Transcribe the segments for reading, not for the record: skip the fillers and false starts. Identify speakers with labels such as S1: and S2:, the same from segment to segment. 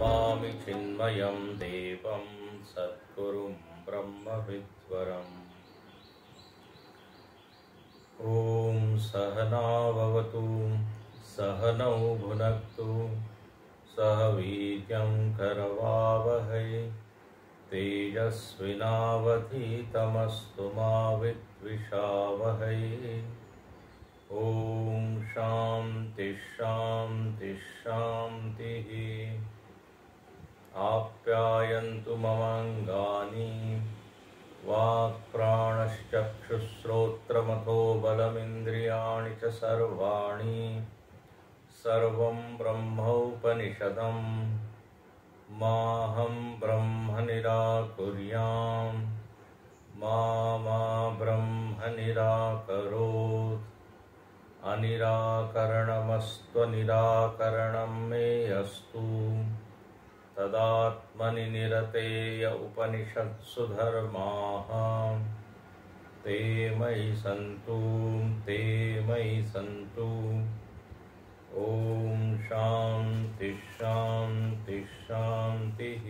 S1: नमामि चिन्मयं देवं सद्गुरुं ब्रह्मविद्वरम्। ॐ सहना भवतु सहनौ भुनक्तु सह वीर्यं करवावहै तेजस्विनावधीतमस्तु मा विद्विषावहै। ॐ शान्ति शान्ति शान्तिः। आप्यायन्तु ममाङ्गानि वाक्प्राणश्चक्षुश्रोत्रमथो बलमिन्द्रियाणि च सर्वाणि। सर्वं ब्रह्मोपनिषदं माहं ब्रह्म निराकुर्याम् मा ब्रह्म निराकरोत्। अनिराकरणमस्त्वनिराकरणं मे अस्तु। तदात्मनि निरतेय उपनिषत्सु धर्माः ते मयि सन्तु ते मयि सन्तु। ॐ शान्ति शान्ति शान्तिः।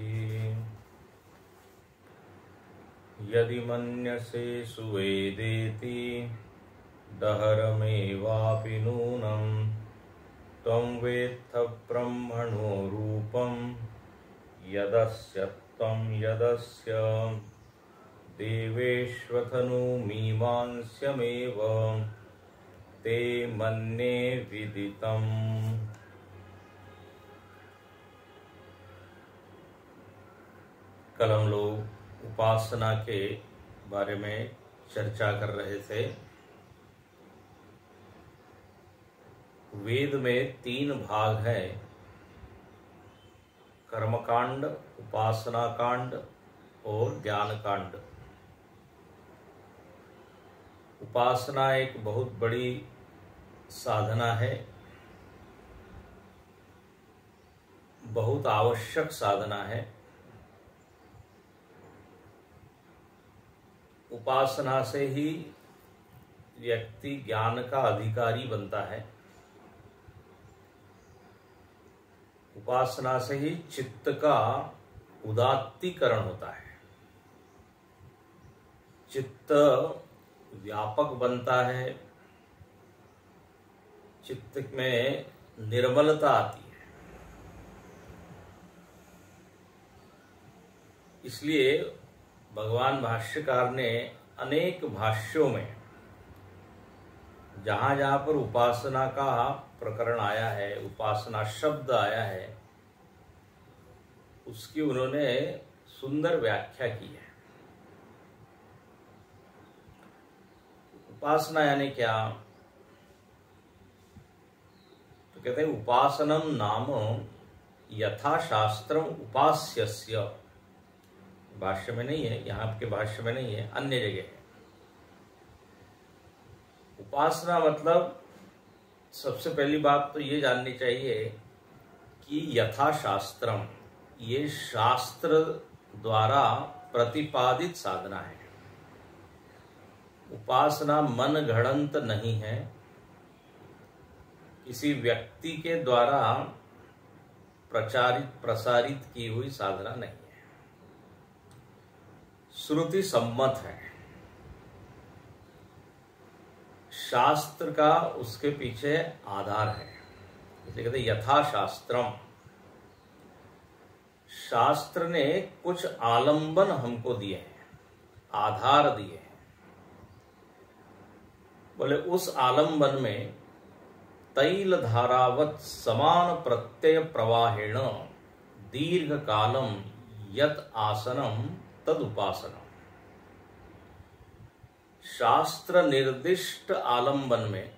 S1: यदि मन्यसे सुवेदेति दहरमेवापि नूनं त्वं वेत्थ ब्रह्मणो रूपं यदस्य त्वं यदस्य देवेष्वथनुमीमांस्यमेव ते मन्ये विदितम्। कल हम लोग उपासना के बारे में चर्चा कर रहे थे। वेद में 3 भाग हैं, कर्मकांड, उपासना कांड और ज्ञान कांड। उपासना एक बहुत बड़ी साधना है, बहुत आवश्यक साधना है। उपासना से ही व्यक्ति ज्ञान का अधिकारी बनता है। उपासना से ही चित्त का उदात्तीकरण होता है, चित्त व्यापक बनता है, चित्त में निर्मलता आती है। इसलिए भगवान भाष्यकार ने अनेक भाष्यों में जहां जहां पर उपासना का प्रकरण आया है, उपासना शब्द आया है, उसकी उन्होंने सुंदर व्याख्या की है। उपासना यानी क्या? तो कहते हैं उपासनम नाम यथा शास्त्रम उपास्यस्य। भाष्य में नहीं है, यहाँ आपके भाष्य में नहीं है, अन्य जगह है। उपासना मतलब सबसे पहली बात तो ये जाननी चाहिए कि यथा शास्त्रम, ये शास्त्र द्वारा प्रतिपादित साधना है। उपासना मन घड़ंत नहीं है, किसी व्यक्ति के द्वारा प्रसारित की हुई साधना नहीं है, श्रुति सम्मत है। शास्त्र का उसके पीछे आधार है, इसलिए कहते यथा शास्त्रम। शास्त्र ने कुछ आलंबन हमको दिए हैं, आधार दिए हैं। बोले उस आलंबन में तैल धारावत समान प्रत्यय प्रवाहेण दीर्घ कालम यत आसनम तद उपासनम। शास्त्र निर्दिष्ट आलंबन में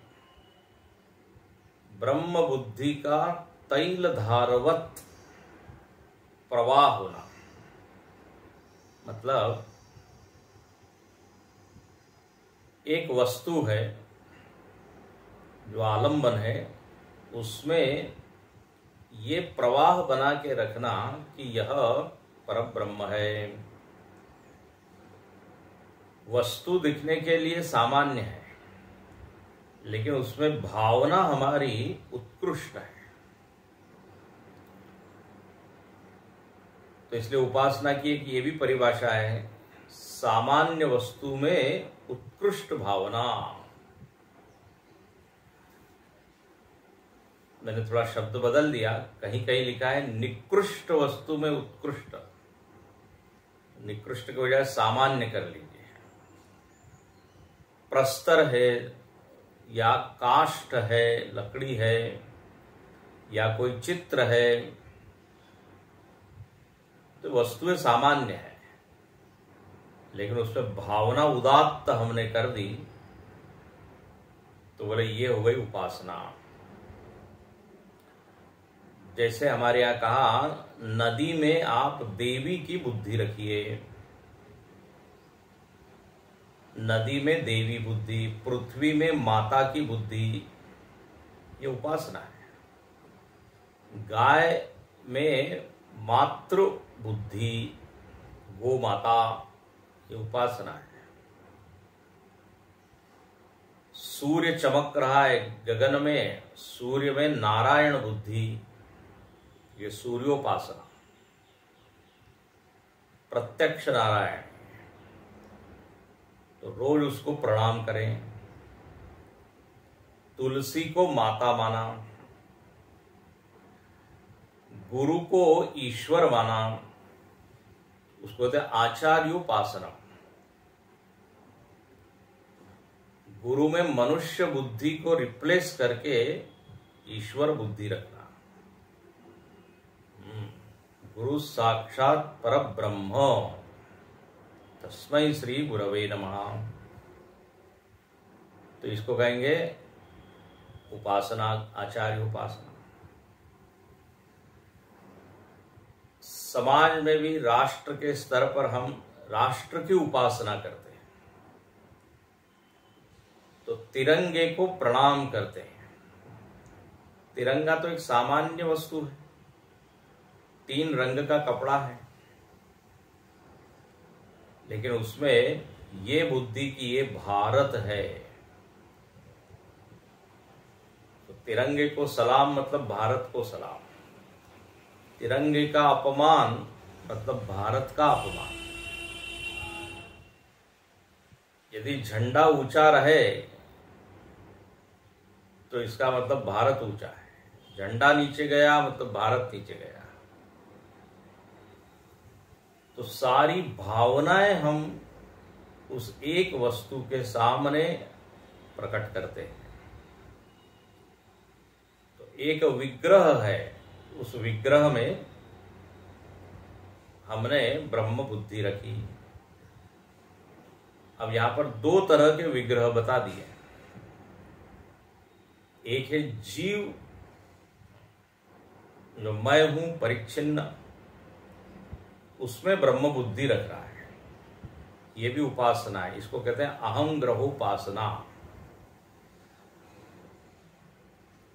S1: ब्रह्म बुद्धि का तैल धारवत प्रवाह होना, मतलब एक वस्तु है जो आलंबन है, उसमें ये प्रवाह बना के रखना कि यह परब्रह्म है। वस्तु दिखने के लिए सामान्य है, लेकिन उसमें भावना हमारी उत्कृष्ट है। तो इसलिए उपासना की एक ये भी परिभाषा है, सामान्य वस्तु में उत्कृष्ट भावना। मैंने थोड़ा शब्द बदल दिया, कहीं कहीं लिखा है निकृष्ट वस्तु में उत्कृष्ट, निकृष्ट की बजाय सामान्य कर लीजिए। प्रस्तर है या काष्ठ है, लकड़ी है या कोई चित्र है, तो वस्तुएं सामान्य है, लेकिन उसमें भावना उदात्त हमने कर दी तो बोले ये हो गई उपासना। जैसे हमारे यहाँ कहा, नदी में आप देवी की बुद्धि रखिए, नदी में देवी बुद्धि, पृथ्वी में माता की बुद्धि, ये उपासना है। गाय में मातृ बुद्धि, गो माता, ये उपासना है। सूर्य चमक रहा है गगन में, सूर्य में नारायण बुद्धि, ये सूर्योपासना। प्रत्यक्ष नारायण, तो रोज उसको प्रणाम करें। तुलसी को माता माना, गुरु को ईश्वर माना, उसको कहते हैं आचार्योपासना। गुरु में मनुष्य बुद्धि को रिप्लेस करके ईश्वर बुद्धि रखना। गुरु साक्षात परब्रह्म, तस्मै श्री गुरवे नमः। तो इसको कहेंगे उपासना, आचार्य उपासना। समाज में भी राष्ट्र के स्तर पर हम राष्ट्र की उपासना करते हैं, तो तिरंगे को प्रणाम करते हैं। तिरंगा तो एक सामान्य वस्तु है, 3 रंग का कपड़ा है, लेकिन उसमें ये बुद्धि की ये भारत है। तो तिरंगे को सलाम मतलब भारत को सलाम, तिरंगे का अपमान मतलब भारत का अपमान। यदि झंडा ऊंचा रहे तो इसका मतलब भारत ऊंचा है, झंडा नीचे गया मतलब भारत नीचे गया। तो सारी भावनाएं हम उस एक वस्तु के सामने प्रकट करते हैं। तो एक विग्रह है, उस विग्रह में हमने ब्रह्म बुद्धि रखी। अब यहां पर 2 तरह के विग्रह बता दिए। एक है जीव, जो मैं हूं परिच्छिन्न, उसमें ब्रह्म बुद्धि रख रहा है, ये भी उपासना है। इसको कहते हैं अहम ग्रहोपासना।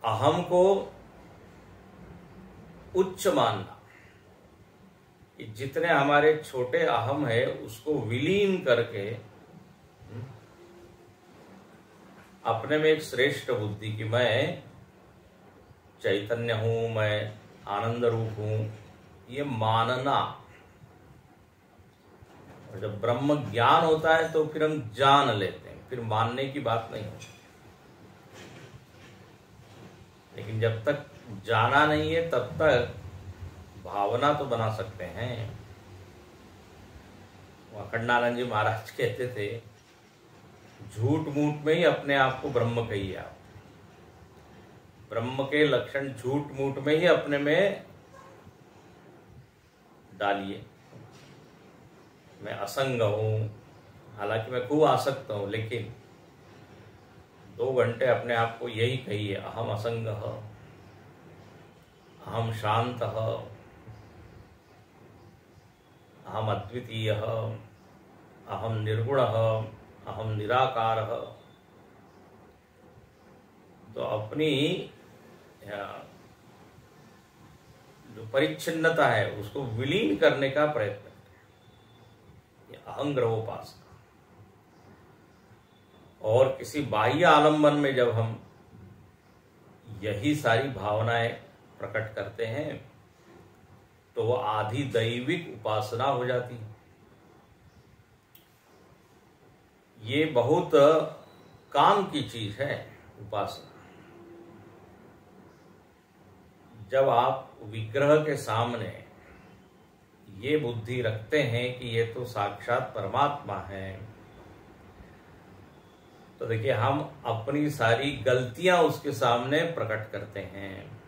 S1: अहम को उच्च मानना, कि जितने हमारे छोटे अहम है उसको विलीन करके अपने में एक श्रेष्ठ बुद्धि की मैं चैतन्य हूं, मैं आनंद रूप हूं, ये मानना। और जब ब्रह्म ज्ञान होता है तो फिर हम जान लेते हैं, फिर मानने की बात नहीं होती। लेकिन जब तक जाना नहीं है तब तक भावना तो बना सकते हैं। अखंडानंद जी महाराज कहते थे, झूठ मूठ में ही अपने आप को ब्रह्म कहिए आप। ब्रह्म के लक्षण झूठ मूठ में ही अपने में डालिए। मैं असंग हूं, हालांकि मैं खूब आसक्त हूं, लेकिन 2 घंटे अपने आप को यही कहिए, अहम असंग, अहम शांत, अहम अद्वितीय, अहम निर्गुण, अहम निराकार। तो अपनी जो परिच्छिन्नता है उसको विलीन करने का प्रयत्न करें, ये अहंग्रहोपासना। और किसी बाह्य आलंबन में जब हम यही सारी भावनाएं प्रकट करते हैं तो वो आधी दैविक उपासना हो जाती है। ये बहुत काम की चीज है उपासना। जब आप विग्रह के सामने ये बुद्धि रखते हैं कि ये तो साक्षात परमात्मा है, तो देखिए हम अपनी सारी गलतियां उसके सामने प्रकट करते हैं।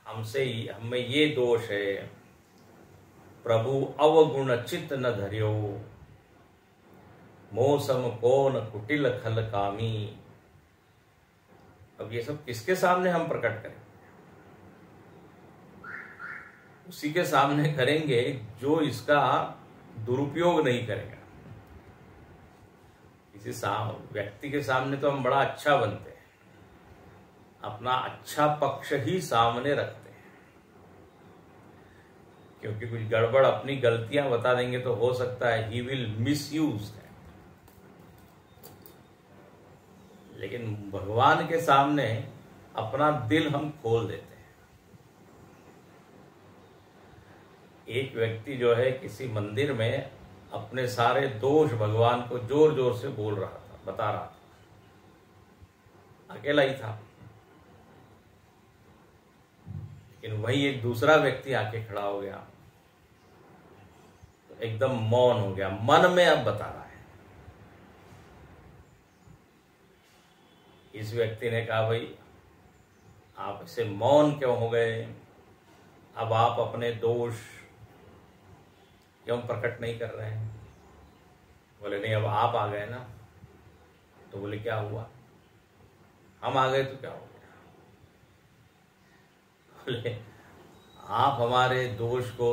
S1: हमें ये दोष है, प्रभु अवगुण चित्त न धर्यो, मोसम कोन कुटिल खल कामी। अब ये सब किसके सामने हम प्रकट करें? उसी के सामने करेंगे जो इसका दुरुपयोग नहीं करेगा। किसी व्यक्ति के सामने तो हम बड़ा अच्छा बनते हैं, अपना अच्छा पक्ष ही सामने रखते हैं, क्योंकि कुछ गड़बड़ अपनी गलतियां बता देंगे तो हो सकता है ही विल मिसयूज दैट। लेकिन भगवान के सामने अपना दिल हम खोल देते हैं। एक व्यक्ति जो है किसी मंदिर में अपने सारे दोष भगवान को जोर जोर से बोल रहा था, बता रहा था, अकेला ही था। लेकिन वही एक दूसरा व्यक्ति आके खड़ा हो गया, तो एकदम मौन हो गया, मन में अब बता रहा है। इस व्यक्ति ने कहा, भाई आप ऐसे मौन क्यों हो गए? अब आप अपने दोष क्यों प्रकट नहीं कर रहे हैं? बोले नहीं, अब आप आ गए ना। तो बोले क्या हुआ? हम आ गए तो क्या हो गया? बोले आप हमारे दोष को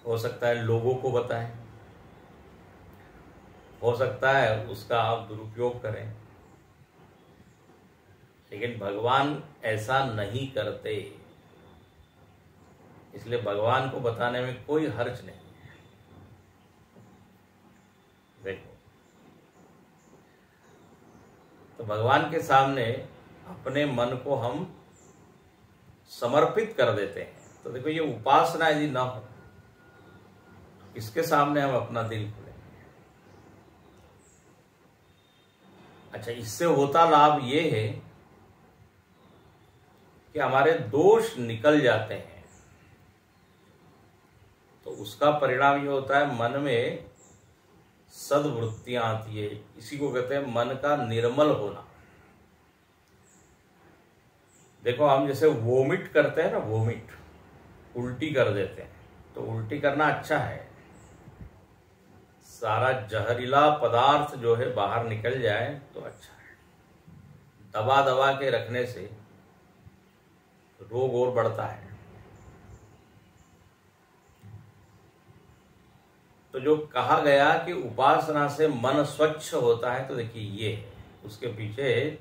S1: हो सकता है लोगों को बताएं, हो सकता है उसका आप दुरुपयोग करें, लेकिन भगवान ऐसा नहीं करते। इसलिए भगवान को बताने में कोई हर्ज नहीं है। देखो, तो भगवान के सामने अपने मन को हम समर्पित कर देते हैं। तो देखो, ये उपासना यदि ना हो, इसके सामने हम अपना दिल खोलेंगे। अच्छा, इससे होता लाभ ये है कि हमारे दोष निकल जाते हैं। तो उसका परिणाम ये होता है, मन में सद्वृत्तियां आती है। इसी को कहते हैं मन का निर्मल होना। देखो, हम जैसे वोमिट करते हैं ना, वोमिट, उल्टी कर देते हैं, तो उल्टी करना अच्छा है। सारा जहरीला पदार्थ जो है बाहर निकल जाए तो अच्छा है। दबा दबा के रखने से रोग और बढ़ता है। तो जो कहा गया कि उपासना से मन स्वच्छ होता है, तो देखिए ये है, उसके पीछे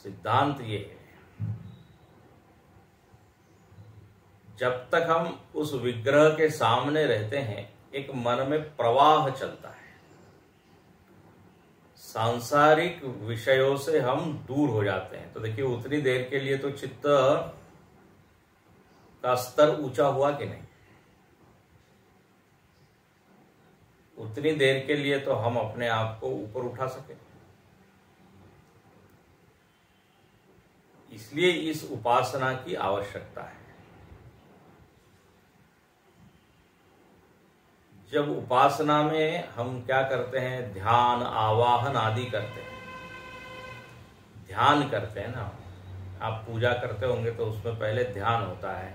S1: सिद्धांत ये है। जब तक हम उस विग्रह के सामने रहते हैं, एक मन में प्रवाह चलता है। सांसारिक विषयों से हम दूर हो जाते हैं। तो देखिए, उतनी देर के लिए तो चित्त का स्तर ऊंचा हुआ कि नहीं? उतनी देर के लिए तो हम अपने आप को ऊपर उठा सके। इसलिए इस उपासना की आवश्यकता है। जब उपासना में हम क्या करते हैं, ध्यान, आवाहन आदि करते हैं, ध्यान करते हैं ना। आप पूजा करते होंगे तो उसमें पहले ध्यान होता है,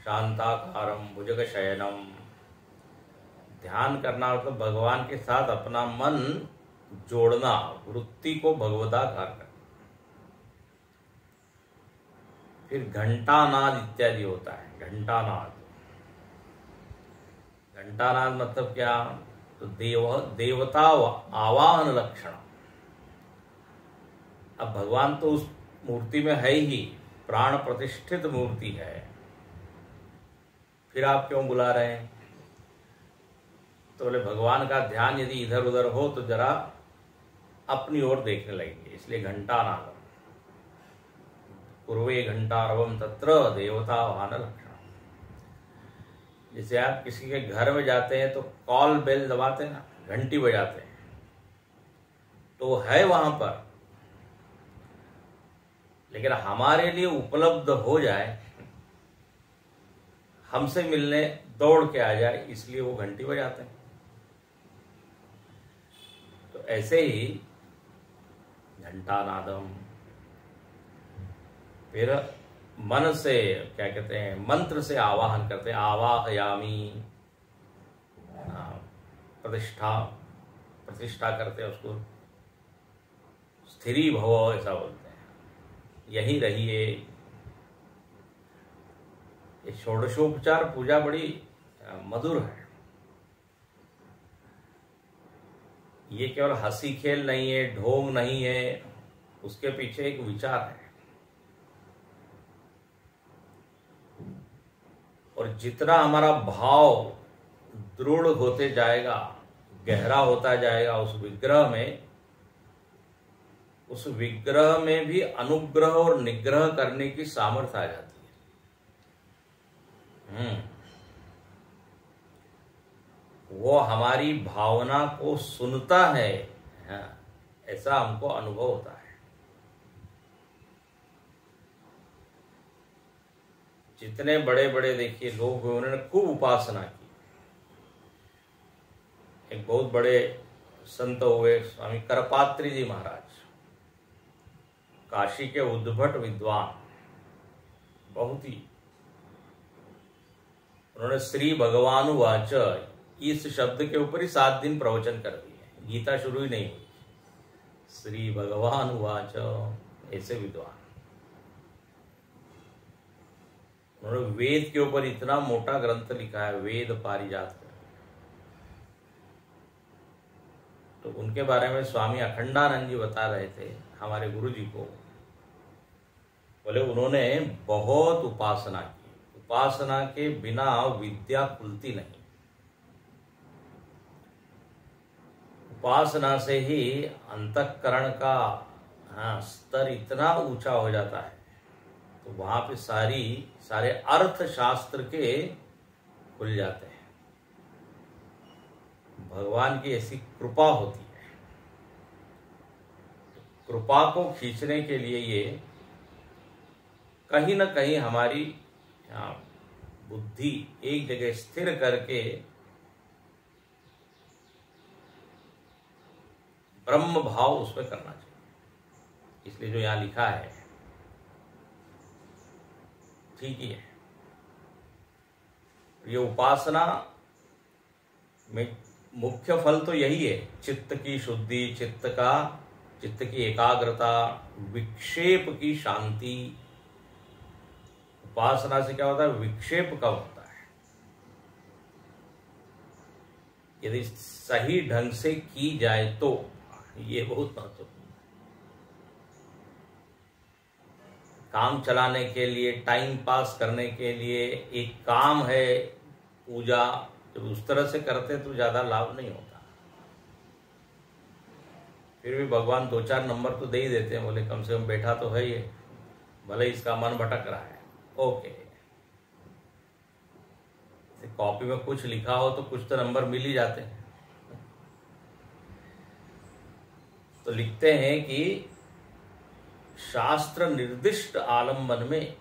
S1: शांताकारम भुजगशयनम। ध्यान करना मतलब भगवान के साथ अपना मन जोड़ना, वृत्ति को भगवदाकार करना। फिर घंटानाद इत्यादि होता है। घंटानाद, घंटानाद मतलब क्या? तो देवता आवाहन लक्षण। अब भगवान तो उस मूर्ति में है ही, प्राण प्रतिष्ठित मूर्ति है, फिर आप क्यों बुला रहे हैं? तो बोले भगवान का ध्यान यदि इधर उधर हो तो जरा अपनी ओर देखने लगेंगे, इसलिए घंटानाद। पूर्वे घंटारवम तत्र देवता वाहन लक्षण। जैसे आप किसी के घर में जाते हैं तो कॉल बेल दबाते हैं ना, घंटी बजाते हैं, तो है वहां पर, लेकिन हमारे लिए उपलब्ध हो जाए, हमसे मिलने दौड़ के आ जाए, इसलिए वो घंटी बजाते हैं। तो ऐसे ही घंटानादम, फिर मन से क्या कहते हैं, मंत्र से आवाहन करते हैं, आवाहयामी, प्रतिष्ठा करते हैं उसको, स्थिरी भव ऐसा बोलते हैं, यहीं रहिए। ये षोडशोपचार पूजा बड़ी मधुर है। ये केवल हंसी खेल नहीं है, ढोंग नहीं है, उसके पीछे एक विचार है। और जितना हमारा भाव दृढ़ होते जाएगा, गहरा होता जाएगा उस विग्रह में भी अनुग्रह और निग्रह करने की सामर्थ्य आ जाती है। वो हमारी भावना को सुनता है, ऐसा हमको अनुभव होता है। जितने बड़े बड़े देखिए लोग हुए, उन्होंने खूब उपासना की। एक बहुत बड़े संत हुए स्वामी करपात्री जी महाराज, काशी के उद्भट विद्वान, बहुत ही, उन्होंने श्री भगवान वाच इस शब्द के ऊपर ही 7 दिन प्रवचन कर दिए, गीता शुरू ही नहीं हुई। श्री भगवान वाच, ऐसे विद्वान। उन्होंने वेद के ऊपर इतना मोटा ग्रंथ लिखा है, वेद पारिजात। तो उनके बारे में स्वामी अखंडानंद जी बता रहे थे हमारे गुरु जी को, बोले उन्होंने बहुत उपासना की, उपासना के बिना विद्या खुलती नहीं। उपासना से ही अंतःकरण का स्तर इतना ऊंचा हो जाता है, तो वहां पे सारे अर्थशास्त्र के खुल जाते हैं। भगवान की ऐसी कृपा होती है। कृपा को खींचने के लिए ये कहीं न कहीं हमारी बुद्धि एक जगह स्थिर करके ब्रह्म भाव उसमें करना चाहिए। इसलिए जो यहां लिखा है ठीक ही है। ये उपासना में मुख्य फल तो यही है, चित्त की शुद्धि, चित्त की एकाग्रता, विक्षेप की शांति। उपासना से क्या होता है, विक्षेप कम होता है। यदि सही ढंग से की जाए तो ये बहुत महत्वपूर्ण है। काम चलाने के लिए, टाइम पास करने के लिए एक काम है पूजा, जब उस तरह से करते तो ज्यादा लाभ नहीं होता। फिर भी भगवान 2-4 नंबर तो दे ही देते हैं, बोले कम से कम बैठा तो है ये, भले इसका मन भटक रहा है, ओके। कॉपी में कुछ लिखा हो तो कुछ तो नंबर मिल ही जाते हैं। तो लिखते हैं कि शास्त्र निर्दिष्ट आलम्बन में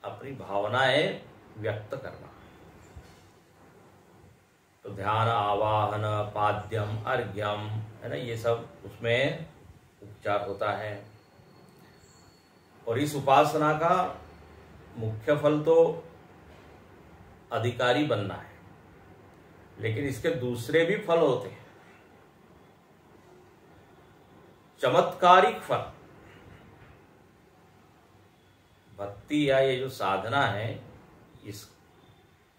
S1: अपनी भावनाएं व्यक्त करना। तो ध्यान, आवाहन, पाद्यम, अर्घ्यम, है ना, ये सब उसमें उपचार होता है। और इस उपासना का मुख्य फल तो अधिकारी बनना है, लेकिन इसके दूसरे भी फल होते हैं, चमत्कारिक फल। भक्ति या ये जो साधना है, इस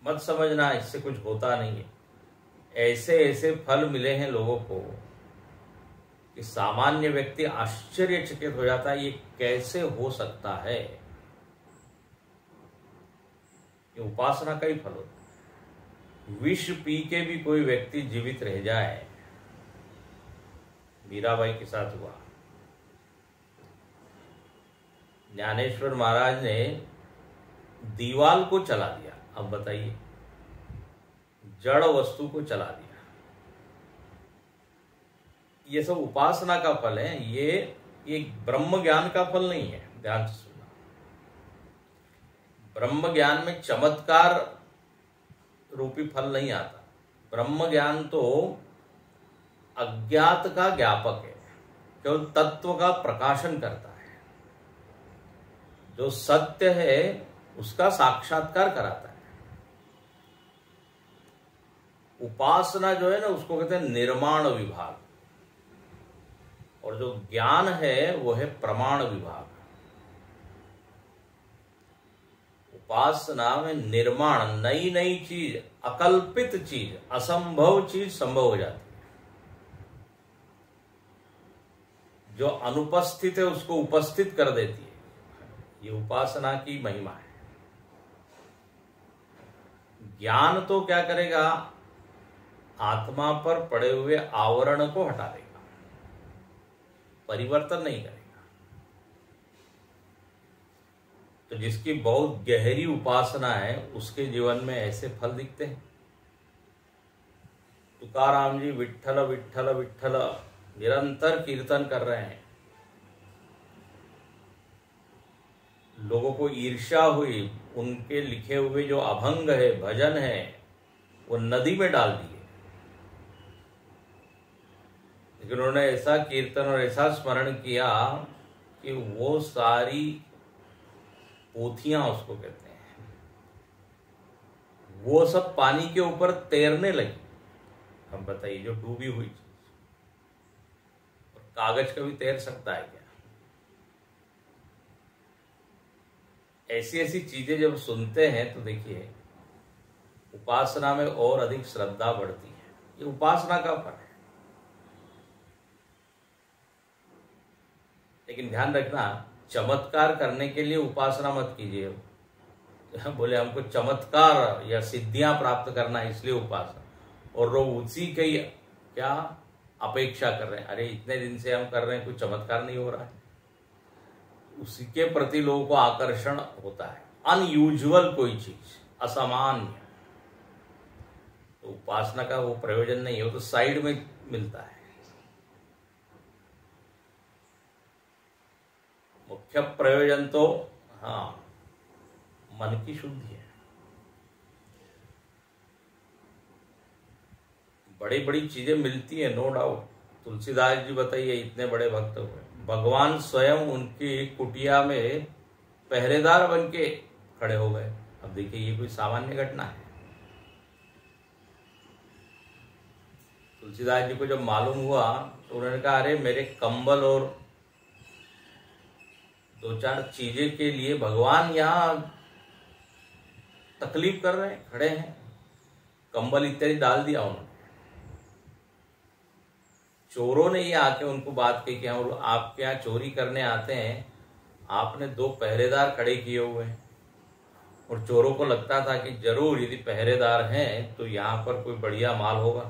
S1: मत समझना इससे कुछ होता नहीं है। ऐसे ऐसे फल मिले हैं लोगों को कि सामान्य व्यक्ति आश्चर्यचकित हो जाता है, ये कैसे हो सकता है। ये उपासना का ही फल होता है। विष पी के भी कोई व्यक्ति जीवित रह जाए, मीराबाई के साथ हुआ। ज्ञानेश्वर महाराज ने दीवाल को चला दिया। अब बताइए, जड़ वस्तु को चला दिया। ये सब उपासना का फल है, ये ब्रह्म ज्ञान का फल नहीं है। ध्यान से सुनना, ब्रह्म ज्ञान में चमत्कार रूपी फल नहीं आता। ब्रह्म ज्ञान तो अज्ञात का ज्ञापक है, केवल तत्व का प्रकाशन करता है। जो सत्य है उसका साक्षात्कार कराता है। उपासना जो है ना, उसको कहते हैं निर्माण विभाग, और जो ज्ञान है वो है प्रमाण विभाग। उपासना में निर्माण, नई नई चीज, अकल्पित चीज, असंभव चीज संभव हो जाती है। जो अनुपस्थित है उसको उपस्थित कर देती है। ये उपासना की महिमा है। ज्ञान तो क्या करेगा, आत्मा पर पड़े हुए आवरण को हटा देगा, परिवर्तन नहीं करेगा। तो जिसकी बहुत गहरी उपासना है उसके जीवन में ऐसे फल दिखते हैं। तुकाराम जी विठ्ठल विठ्ठल विठ्ठल निरंतर कीर्तन कर रहे हैं। लोगों को ईर्ष्या हुई, उनके लिखे हुए जो अभंग है, भजन है, वो नदी में डाल दिए। लेकिन उन्होंने ऐसा कीर्तन और ऐसा स्मरण किया कि वो सारी पोथियां, उसको कहते हैं, वो सब पानी के ऊपर तैरने लगी। हम बताइए, जो डूबी हुई चीज, और कागज कभी तैर सकता है क्या? ऐसी ऐसी चीजें जब सुनते हैं तो देखिए, उपासना में और अधिक श्रद्धा बढ़ती है। ये उपासना का फल है। लेकिन ध्यान रखना, चमत्कार करने के लिए उपासना मत कीजिए। बोले हमको चमत्कार या सिद्धियां प्राप्त करना है इसलिए उपासना, और लोग उसी की क्या अपेक्षा कर रहे हैं। अरे इतने दिन से हम कर रहे हैं, कोई चमत्कार नहीं हो रहा है। उसी के प्रति लोगों को आकर्षण होता है, अनयूजुअल कोई चीज, असामान्य। तो उपासना का वो प्रयोजन नहीं है, वो तो साइड में मिलता है। मुख्य प्रयोजन तो मन की शुद्धि है। बड़ी बड़ी चीजें मिलती है, नो डाउट। तुलसीदास जी बताइए, इतने बड़े भक्त हुए, भगवान स्वयं उनकी कुटिया में पहरेदार बन के खड़े हो गए। अब देखिए, ये कोई सामान्य घटना है। तुलसीदास जी को जब मालूम हुआ तो उन्होंने कहा, अरे मेरे कंबल और दो चार चीजें के लिए भगवान यहाँ तकलीफ कर रहे हैं, खड़े हैं। कंबल इत्यादि डाल दिया उन्होंने। चोरों ने ये आके उनको बात कही कि हम आपके यहाँ चोरी करने आते हैं, आपने दो पहरेदार खड़े किए हुए हैं। और चोरों को लगता था कि जरूर यदि पहरेदार हैं तो यहाँ पर कोई बढ़िया माल होगा।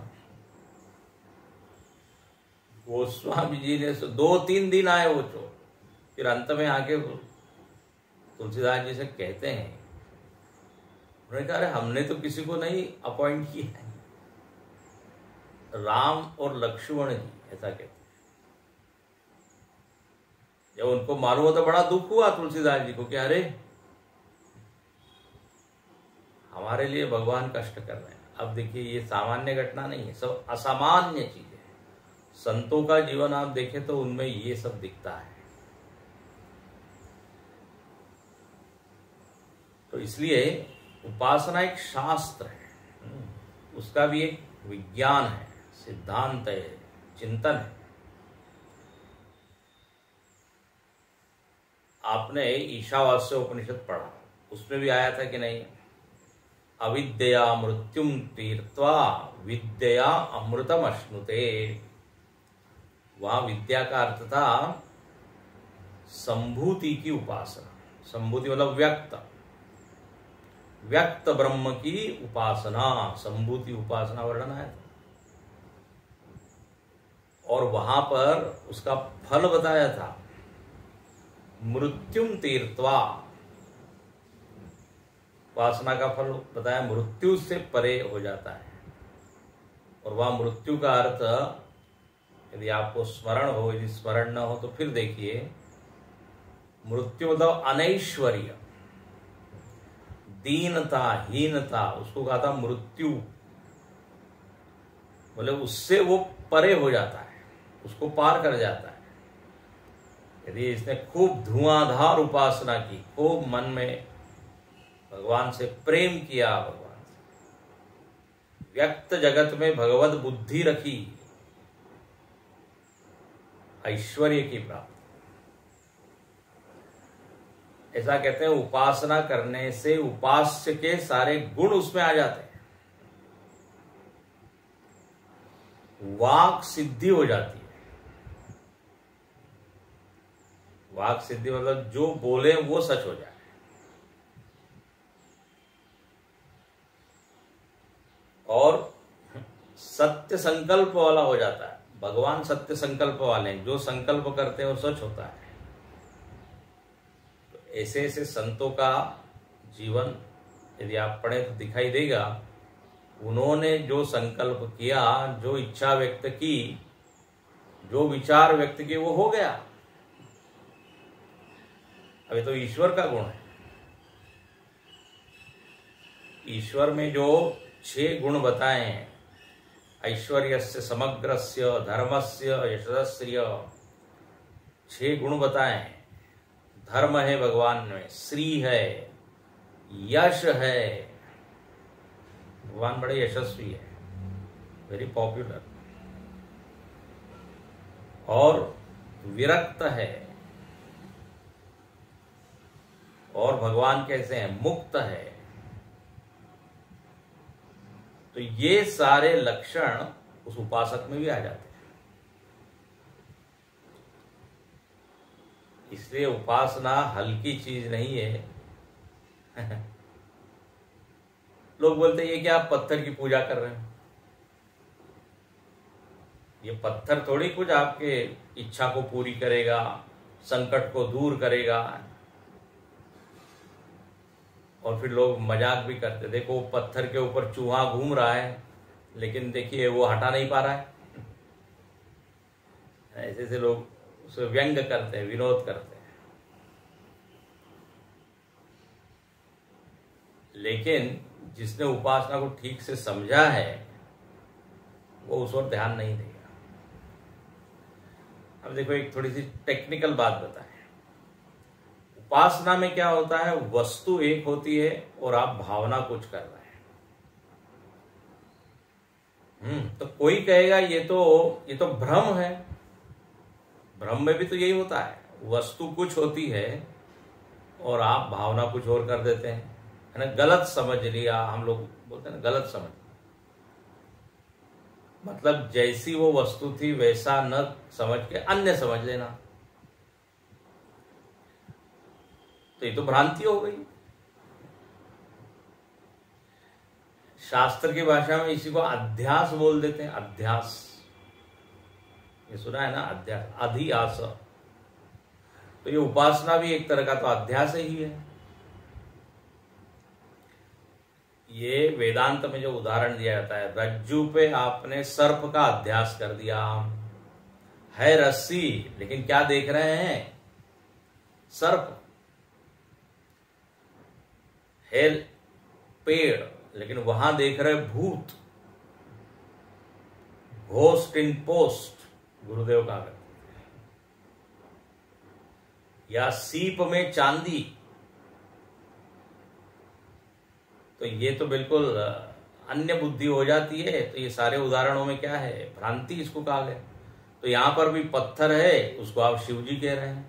S1: गोस्वामी जी ने 2-3 दिन आए वो चोर, फिर अंत में आके तुलसीदास जी से कहते हैं, उन्होंने कहा, अरे हमने तो किसी को नहीं अपॉइंट किया है, राम और लक्ष्मण जी, ऐसा कहते हैं। जब उनको मालूम हो तो बड़ा दुख हुआ तुलसीदास जी को कि अरे हमारे लिए भगवान कष्ट कर रहे हैं। अब देखिए, ये सामान्य घटना नहीं है, सब असामान्य चीजें हैं। संतों का जीवन आप देखें तो उनमें ये सब दिखता है। तो इसलिए उपासना एक शास्त्र है, उसका भी एक विज्ञान है, सिद्धांत है, चिंतन है। आपने ईशावास्य उपनिषद पढ़ा, उसमें भी आया था कि नहीं, अविद्या मृत्युम तीर्थवा विद्या अमृतम अश्नुते। वहां विद्या का अर्थ था संभूति की उपासना। संभूति मतलब व्यक्त ब्रह्म की उपासना, संभूति उपासना वर्णन है। और वहां पर उसका फल बताया था मृत्युम तीर्थवा, उपासना का फल बताया मृत्यु से परे हो जाता है। और वह मृत्यु का अर्थ यदि आपको स्मरण हो, यदि स्मरण न हो तो फिर देखिए, मृत्यु मतलब अनैश्वर्य, दीनता, हीनता, उसको कहा था मृत्यु। बोले उससे वो परे हो जाता है, उसको पार कर जाता है। यदि इसने खूब धुआंधार उपासना की, खूब मन में भगवान से प्रेम किया, भगवान से व्यक्त जगत में भगवत बुद्धि रखी, ऐश्वर्य की प्राप्ति। ऐसा कहते हैं उपासना करने से उपास्य के सारे गुण उसमें आ जाते हैं। वाक सिद्धि हो जाती है। वाक सिद्धि मतलब जो बोले वो सच हो जाए। और सत्य संकल्प वाला हो जाता है। भगवान सत्य संकल्प वाले हैं, जो संकल्प करते हैं वो सच होता है। तो ऐसे ऐसे संतों का जीवन यदि आप पढ़ें तो दिखाई देगा, उन्होंने जो संकल्प किया, जो इच्छा व्यक्त की, जो विचार व्यक्त किए, वो हो गया। अभी तो ईश्वर का गुण है। ईश्वर में जो 6 गुण बताए हैं, ऐश्वर्यस्य, समग्रस्य, धर्मस्य, यशस्स्य, 6 गुण बताए हैं। धर्म है भगवान में, श्री है, यश है, भगवान बड़े यशस्वी है, वेरी पॉपुलर, और विरक्त है, और भगवान कैसे हैं, मुक्त है। तो ये सारे लक्षण उस उपासक में भी आ जाते हैं। इसलिए उपासना हल्की चीज नहीं है। लोग बोलते हैं ये क्या आप पत्थर की पूजा कर रहे हो। ये पत्थर थोड़ी कुछ आपके इच्छा को पूरी करेगा, संकट को दूर करेगा। और फिर लोग मजाक भी करते, देखो पत्थर के ऊपर चूहा घूम रहा है, लेकिन देखिए वो हटा नहीं पा रहा है। ऐसे ऐसे लोग उसे व्यंग करते हैं, विनोद करते हैं। लेकिन जिसने उपासना को ठीक से समझा है, वो उस ओर ध्यान नहीं देगा। अब देखो एक थोड़ी सी टेक्निकल बात बताएं। उपासना में क्या होता है, वस्तु एक होती है और आप भावना कुछ कर रहे हैं। तो कोई कहेगा ये तो भ्रम है। भ्रम में भी तो यही होता है, वस्तु कुछ होती है और आप भावना कुछ और कर देते हैं, है ना। गलत समझ लिया, हम लोग बोलते हैं ना, गलत समझ। मतलब जैसी वो वस्तु थी वैसा न समझ के अन्य समझ लेना, तो ये तो भ्रांति हो गई। शास्त्र की भाषा में इसी को अध्यास बोल देते हैं। अध्यास, ये सुना है ना, अध्यास, अधियास। तो ये उपासना भी एक तरह का तो अध्यास ही है। ये वेदांत में जो उदाहरण दिया जाता है, रज्जू पे आपने सर्प का अध्यास कर दिया, है रस्सी, लेकिन क्या देख रहे हैं, सर्प। है पेड़, लेकिन वहां देख रहे भूत। घोस्ट इन पोस्ट, गुरुदेव कहा करते, या सीप में चांदी। तो ये तो बिल्कुल अन्य बुद्धि हो जाती है। तो ये सारे उदाहरणों में क्या है, भ्रांति इसको कहा गया। तो यहां पर भी पत्थर है, उसको आप शिव जी कह रहे हैं,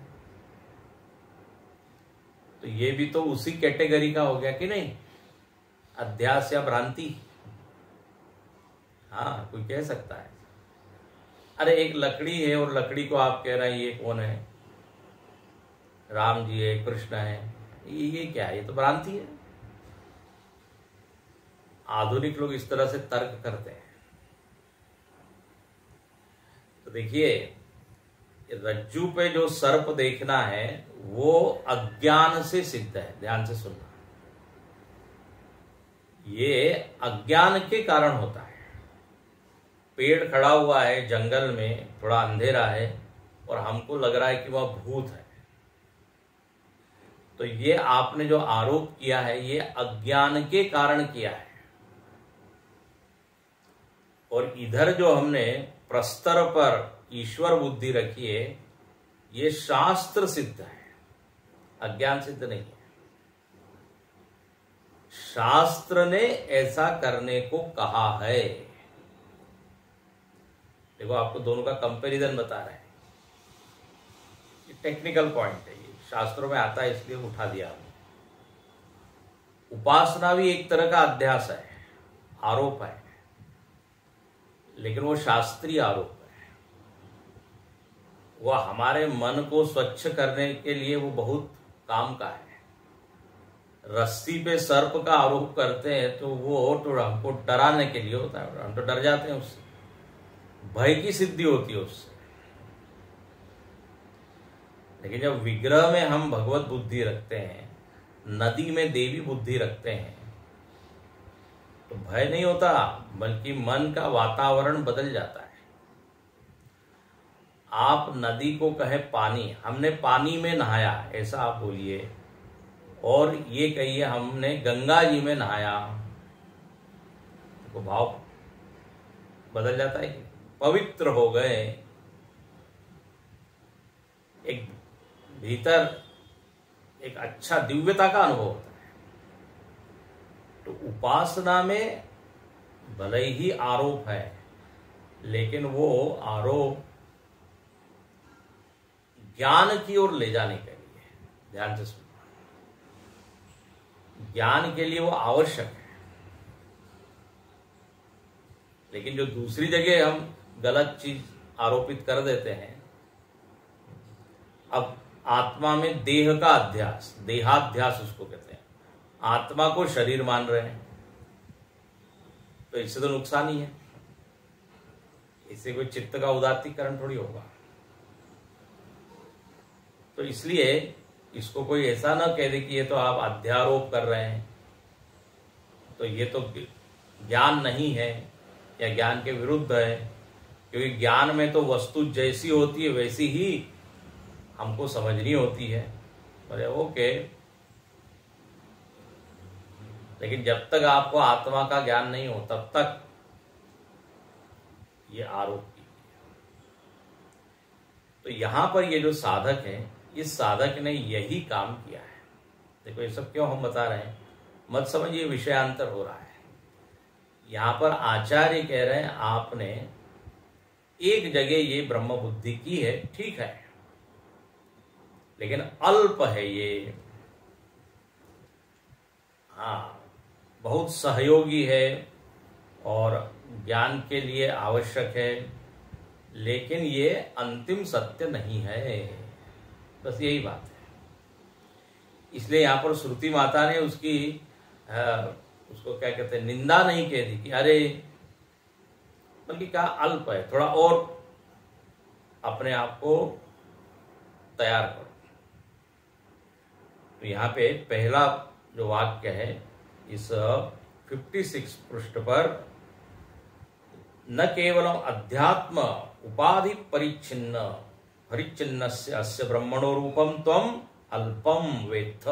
S1: तो ये भी तो उसी कैटेगरी का हो गया कि नहीं, अध्यास या भ्रांति। हाँ, कोई कह सकता है अरे एक लकड़ी है और लकड़ी को आप कह रहे हैं ये कौन है, राम जी है, कृष्ण है, ये क्या है, ये तो भ्रांति है। आधुनिक लोग इस तरह से तर्क करते हैं। तो देखिए, रज्जू पे जो सर्प देखना है वो अज्ञान से सिद्ध है। ध्यान से सुनना, ये अज्ञान के कारण होता है। पेड़ खड़ा हुआ है जंगल में, थोड़ा अंधेरा है और हमको लग रहा है कि वह भूत है, तो ये आपने जो आरोप किया है ये अज्ञान के कारण किया है। और इधर जो हमने प्रस्तर पर ईश्वर बुद्धि रखी है ये शास्त्र सिद्ध है, अज्ञान सिद्ध नहीं है। शास्त्र ने ऐसा करने को कहा है। देखो, आपको दोनों का कंपैरिजन बता रहे हैं। ये टेक्निकल पॉइंट है, ये शास्त्रों में आता है इसलिए उठा दिया हमने। उपासना भी एक तरह का अध्यास है, आरोप है, लेकिन वो शास्त्रीय आरोप है। वह हमारे मन को स्वच्छ करने के लिए वो बहुत काम का है। रस्सी पे सर्प का आरोप करते हैं तो वो तो हमको डराने के लिए होता है, हम तो डर जाते हैं उससे, भय की सिद्धि होती है उससे। लेकिन जब विग्रह में हम भगवत बुद्धि रखते हैं, नदी में देवी बुद्धि रखते हैं, तो भय नहीं होता, बल्कि मन का वातावरण बदल जाता है। आप नदी को कहे पानी, हमने पानी में नहाया ऐसा आप बोलिए, और ये कहिए हमने गंगा जी में नहाया, तो भाव बदल जाता है, पवित्र हो गए। एक भीतर एक अच्छा दिव्यता का अनुभव होता है। तो उपासना में भले ही आरोप है, लेकिन वो आरोप ज्ञान की ओर ले जाने के लिए, ध्यान से सुनो, ज्ञान के लिए वो आवश्यक है। लेकिन जो दूसरी जगह हम गलत चीज आरोपित कर देते हैं, अब आत्मा में देह का अध्यास, देहाध्यास उसको कहते हैं, आत्मा को शरीर मान रहे हैं, तो इससे तो नुकसान ही है। इससे कोई चित्त का उदात्तीकरण थोड़ी होगा। तो इसलिए इसको कोई ऐसा ना कह दे कि ये तो आप अध्यारोप कर रहे हैं, तो ये तो ज्ञान नहीं है या ज्ञान के विरुद्ध है, क्योंकि ज्ञान में तो वस्तु जैसी होती है वैसी ही हमको समझनी होती है। बोले ओके, लेकिन जब तक आपको आत्मा का ज्ञान नहीं हो तब तक ये आरोप की। तो यहां पर ये जो साधक है, इस साधक ने यही काम किया है। देखो, ये सब क्यों हम बता रहे हैं, मत समझिए विषयांतर हो रहा है। यहां पर आचार्य कह रहे हैं आपने एक जगह ये ब्रह्म बुद्धि की है, ठीक है, लेकिन अल्प है ये, हाँ, बहुत सहयोगी है और ज्ञान के लिए आवश्यक है, लेकिन ये अंतिम सत्य नहीं है। बस यही बात है। इसलिए यहां पर श्रुति माता ने उसकी उसको क्या कहते हैं, निंदा नहीं कह दी कि अरे, बल्कि कहा अल्प है, थोड़ा और अपने आप को तैयार करो। तो यहाँ पे पहला जो वाक्य है इस 56 पृष्ठ पर, न केवलम अध्यात्म उपाधि परिच्छिन्न से अस्य ब्रह्मणो रूपम त्वम अल्पम वेत्थ।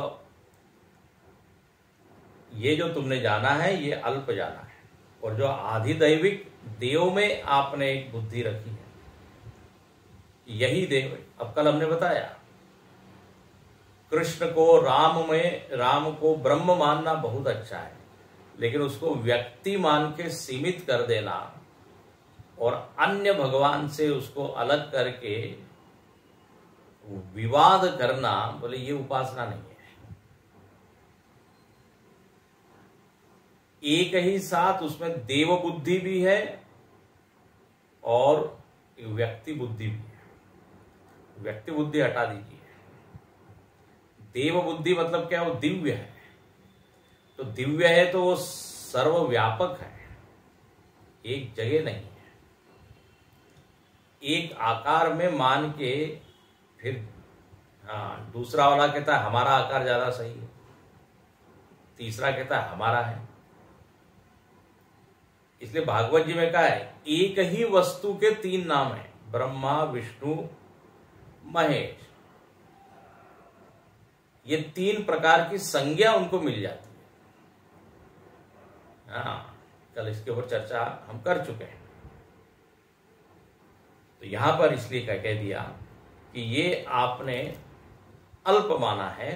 S1: ये जो तुमने जाना है ये अल्प जाना है, और जो आधिदैविक देव में आपने एक बुद्धि रखी है यही देव है। अब कल हमने बताया कृष्ण को राम को ब्रह्म मानना बहुत अच्छा है, लेकिन उसको व्यक्ति मान के सीमित कर देना और अन्य भगवान से उसको अलग करके विवाद करना, बोले ये उपासना नहीं है। एक ही साथ उसमें देव बुद्धि भी है और व्यक्ति बुद्धि भी है। व्यक्ति बुद्धि हटा दीजिए, देव बुद्धि मतलब क्या, वो दिव्य है। तो दिव्य है तो वो सर्वव्यापक है, एक जगह नहीं है। एक आकार में मान के फिर हाँ, दूसरा वाला कहता है हमारा आकार ज्यादा सही है, तीसरा कहता है हमारा है। इसलिए भागवत जी में कहा है एक ही वस्तु के तीन नाम है, ब्रह्मा विष्णु महेश। ये तीन प्रकार की संज्ञा उनको मिल जाती है। हाँ, कल इसके ऊपर चर्चा हम कर चुके हैं। तो यहां पर इसलिए कह दिया कि ये आपने अल्प माना है।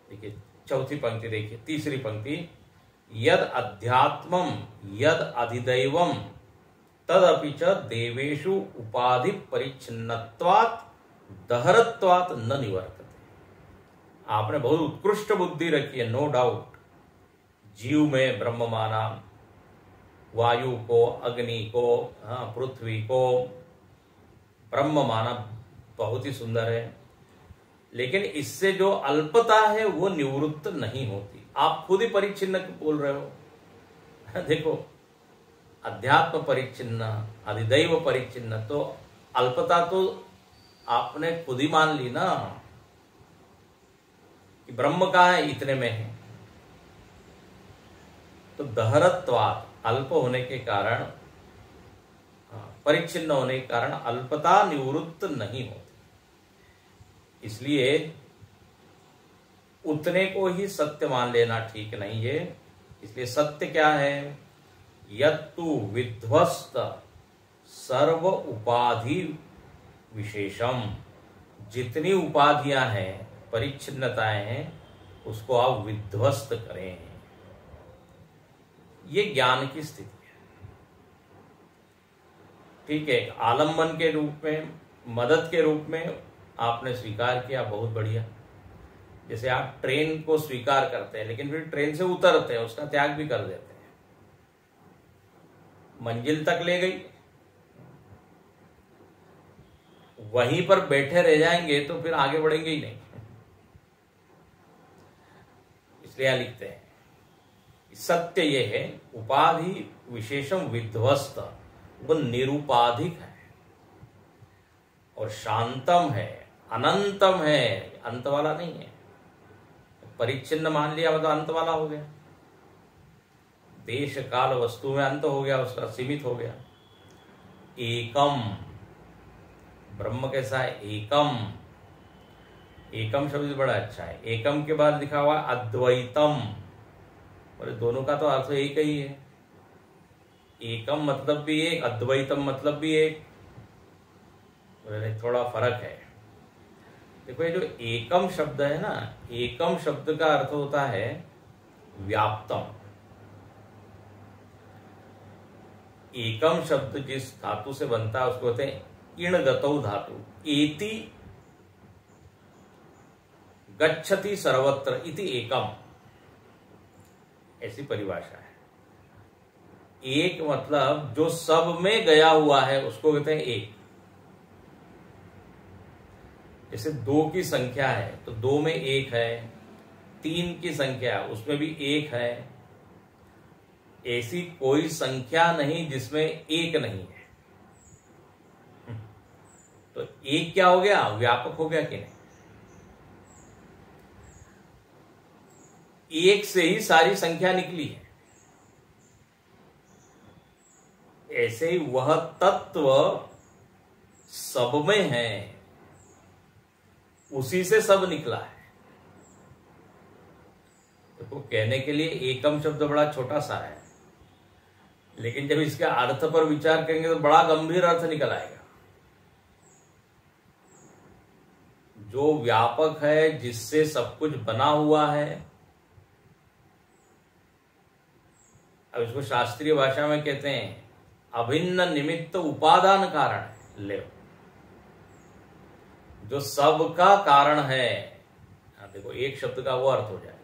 S1: देखिए चौथी पंक्ति, देखिए तीसरी पंक्ति, यद अध्यात्मम यद अधिदैवम तदपि च देवेषु उपाधि परिच्छिन्नत्वात् दहरत्वात् न निवर्तते। आपने बहुत उत्कृष्ट बुद्धि रखी है, नो डाउट। जीव में ब्रह्म माना, वायु को, अग्नि को, पृथ्वी को ब्रह्म माना, बहुत ही सुंदर है। लेकिन इससे जो अल्पता है वो निवृत्त नहीं होती। आप खुद ही परिच्छिन्न बोल रहे हो। देखो, अध्यात्म परिच्छिन्न, अधिदैव परिच्छिन्न, तो अल्पता तो आपने खुद ही मान ली ना कि ब्रह्म कहाँ है, इतने में है। तो दहरत्वात्, अल्प होने के कारण, परिच्छिन्न होने के कारण अल्पता निवृत्त नहीं होती। इसलिए उतने को ही सत्य मान लेना ठीक नहीं है। इसलिए सत्य क्या है, यत्तु विध्वस्त सर्व उपाधि विशेषम, जितनी उपाधियां हैं, परिच्छिन्नताएं हैं, उसको आप विध्वस्त करें। ये ज्ञान की स्थिति है। ठीक है, आलम्बन के रूप में, मदद के रूप में आपने स्वीकार किया, बहुत बढ़िया। जैसे आप ट्रेन को स्वीकार करते हैं लेकिन फिर ट्रेन से उतरते हैं, उसका त्याग भी कर देते हैं। मंजिल तक ले गई, वहीं पर बैठे रह जाएंगे तो फिर आगे बढ़ेंगे ही नहीं। इसलिए लिखते हैं सत्य ये है, उपाधि विशेषम विध्वस्त, वो निरुपाधिक है और शांतम है, अनंतम है, अंत वाला नहीं है। परिच्छिन्न मान लिया मतलब अंत वाला हो गया। देश काल वस्तु में अंत हो गया, उसका सीमित हो गया। एकम, ब्रह्म कैसा है, एकम। एकम शब्द बड़ा अच्छा है। एकम के बाद लिखा हुआ अद्वैतम, और दोनों का तो अर्थ एक ही है। एकम मतलब भी एक, अद्वैतम मतलब भी एक, थोड़ा फर्क है। देखो ये जो एकम शब्द है ना, एकम शब्द का अर्थ होता है व्याप्तम। एकम शब्द जिस धातु से बनता है उसको कहते हैं इणगतौ धातु। एति गच्छति सर्वत्र इति एकम, ऐसी परिभाषा है। एक मतलब जो सब में गया हुआ है उसको कहते हैं एक। जैसे दो की संख्या है तो दो में एक है, तीन की संख्या है उसमें भी एक है। ऐसी कोई संख्या नहीं जिसमें एक नहीं है। तो एक क्या हो गया, व्यापक हो गया कि नहीं। एक से ही सारी संख्या निकली है। ऐसे ही वह तत्व सब में है, उसी से सब निकला है। तो कहने के लिए एकम शब्द बड़ा छोटा सा है, लेकिन जब इसके अर्थ पर विचार करेंगे तो बड़ा गंभीर अर्थ निकल आएगा। जो व्यापक है, जिससे सब कुछ बना हुआ है। अब इसको शास्त्रीय भाषा में कहते हैं अभिन्न निमित्त उपादान कारण। ले, जो सब का कारण है। देखो एक शब्द का वो अर्थ हो जाएगा।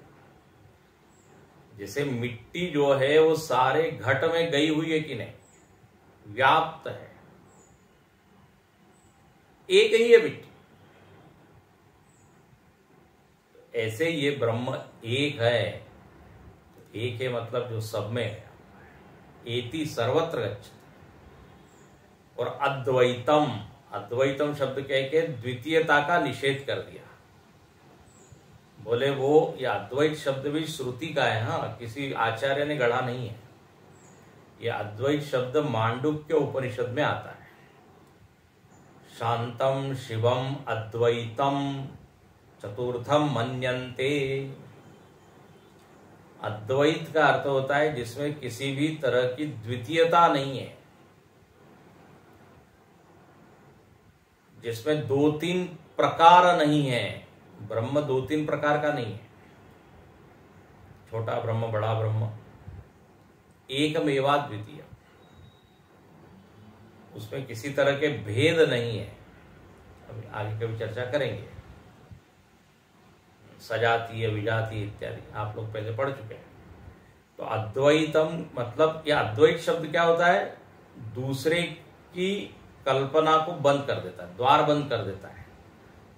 S1: जैसे मिट्टी जो है वो सारे घट में गई हुई है कि नहीं, व्याप्त है, एक ही है मिट्टी। ऐसे ये ब्रह्म एक है। एक है मतलब जो सब में है। एति सर्वत्र गच्छति। और अद्वैतम, अद्वैतम शब्द कह के द्वितीयता का निषेध कर दिया। बोले वो ये अद्वैत शब्द भी श्रुति का है, हाँ, किसी आचार्य ने गढ़ा नहीं है। ये अद्वैत शब्द मांडुक्य उपनिषद में आता है। शांतम शिवम अद्वैतम चतुर्थम मन्यन्ते। अद्वैत का अर्थ होता है जिसमें किसी भी तरह की द्वितीयता नहीं है, जिसमें दो तीन प्रकार नहीं है। ब्रह्म दो तीन प्रकार का नहीं है, छोटा ब्रह्म बड़ा ब्रह्म, एकमेवा द्वितीय। उसमें किसी तरह के भेद नहीं है। अभी आगे कभी चर्चा करेंगे, सजातीय विजातीय इत्यादि आप लोग पहले पढ़ चुके हैं। तो अद्वैतम मतलब यह अद्वैत शब्द क्या होता है, दूसरे की कल्पना को बंद कर देता है, द्वार बंद कर देता है।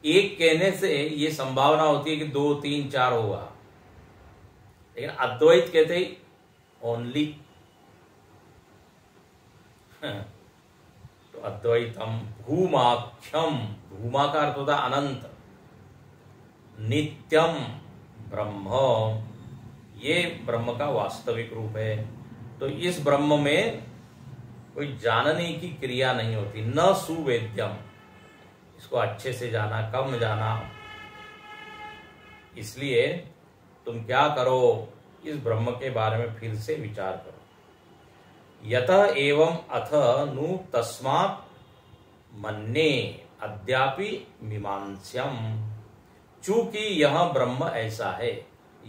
S1: एक कहने से ये संभावना होती है कि दो तीन चार होगा, लेकिन अद्वैत कहते ही ओनली। तो अद्वैतम भूमाख्यम, भूमा का अर्थ होता है अनंत, नित्यम ब्रह्म, ये ब्रह्म का वास्तविक रूप है। तो इस ब्रह्म में कोई जानने की क्रिया नहीं होती, न सुवेद्यम, इसको अच्छे से जाना कम जाना। इसलिए तुम क्या करो, इस ब्रह्म के बारे में फिर से विचार करो। यतः एवं अथ नु तस्मात् मन्ये अद्यापि मीमांस्यम, चूंकि यह ब्रह्म ऐसा है।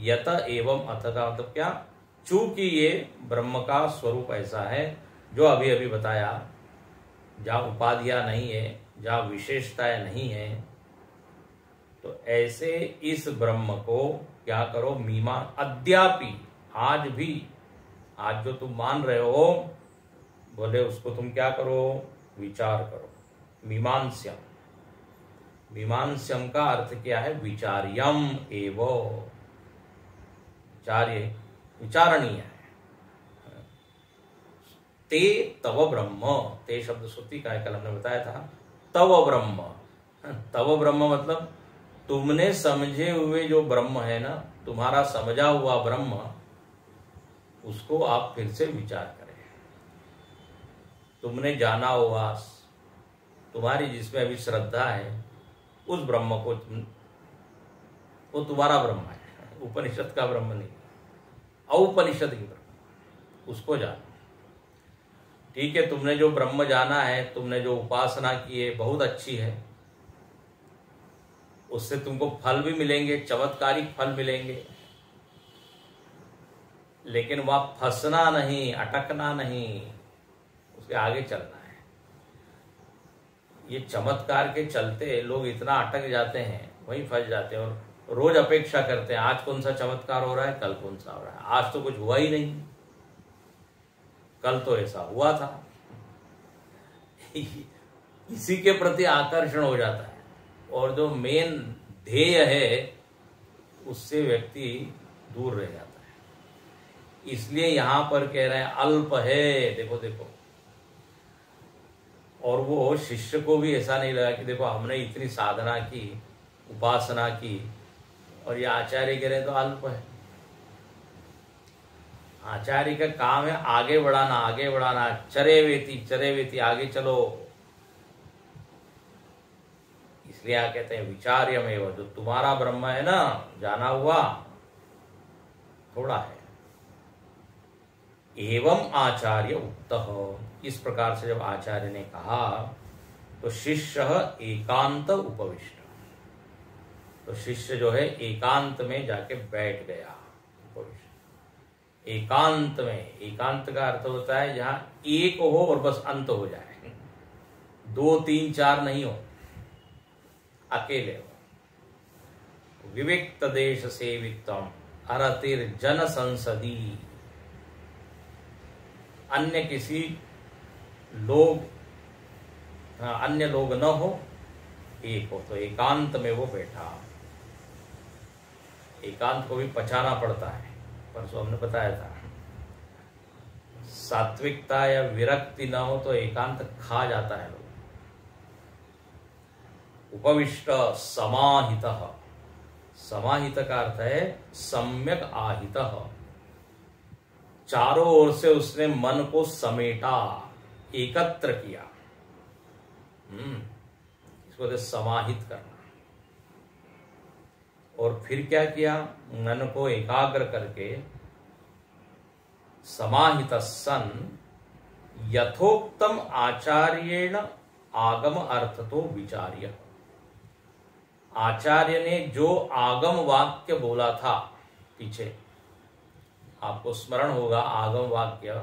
S1: यत एवं अथ का मतलब क्या, चूंकि ये ब्रह्म का स्वरूप ऐसा है जो अभी अभी बताया, जहाँ उपाधियां नहीं है, जहाँ विशेषताएं नहीं है, तो ऐसे इस ब्रह्म को क्या करो, मीमा अद्यापि, आज भी, आज जो तुम मान रहे हो, बोले उसको तुम क्या करो, विचार करो। मीमांस्यम, मीमांस्यम का अर्थ क्या है, विचार्यम एव, विचार्य विचारणीय है। ते तव ब्रह्म, ते शब्द श्रुति का है, कल हमने बताया था। तव ब्रह्म, तव ब्रह्म मतलब तुमने समझे हुए जो ब्रह्म है ना, तुम्हारा समझा हुआ ब्रह्म, उसको आप फिर से विचार करें। तुमने जाना हुआ, तुम्हारी जिसमें अभी श्रद्धा है, उस ब्रह्म को वो तुम्हारा ब्रह्म है, उपनिषद का ब्रह्म नहीं, औपनिषद की ब्रह्म, उसको जानो। ठीक है, तुमने जो ब्रह्म जाना है, तुमने जो उपासना की है, बहुत अच्छी है, उससे तुमको फल भी मिलेंगे, चमत्कारिक फल मिलेंगे, लेकिन वहां फंसना नहीं, अटकना नहीं, उसके आगे चलना है। ये चमत्कार के चलते लोग इतना अटक जाते हैं, वहीं फंस जाते हैं, और रोज अपेक्षा करते हैं आज कौन सा चमत्कार हो रहा है, कल कौन सा हो रहा है। आज तो कुछ हुआ ही नहीं, कल तो ऐसा हुआ था। इसी के प्रति आकर्षण हो जाता है, और जो मेन ध्येय है उससे व्यक्ति दूर रह जाता है। इसलिए यहां पर कह रहे हैं अल्प है, देखो देखो। और वो शिष्य को भी ऐसा नहीं लगा कि देखो हमने इतनी साधना की, उपासना की, और ये आचार्य कह रहे हैं तो अल्प है। आचार्य का काम है आगे बढ़ाना, आगे बढ़ाना, चरे वेती, आगे चलो। इसलिए आप कहते हैं विचार्यमेव, जो तुम्हारा ब्रह्म है ना, जाना हुआ, थोड़ा है। एवं आचार्य उक्तः, इस प्रकार से जब आचार्य ने कहा, तो शिष्य एकांत उपविष्ट, तो शिष्य जो है एकांत में जाके बैठ गया। उपविष्ट, एकांत में, एकांत का अर्थ होता है जहां एक हो और बस अंत हो जाए, दो तीन चार नहीं हो, अकेले हो। विविक्त देश सेवितम अरतिर जन संसदी, अन्य किसी लोग, अन्य लोग न हो, एक हो। तो एकांत में वो बैठा। एकांत को भी पचाना पड़ता है, परसों हमने बताया था। सात्विकता या विरक्ति न हो तो एकांत खा जाता है लोग। उपविष्ट समाहितः, समाहित का अर्थ है सम्यक आहित, चारों ओर से उसने मन को समेटा, एकत्र किया। इसको कहते समाहित करना। और फिर क्या किया? मन को एकाग्र करके समाहित सन यथोक्तम आचार्येण आगम अर्थ तो विचार्य। आचार्य ने जो आगम वाक्य बोला था पीछे, आपको स्मरण होगा आगम वाक्य,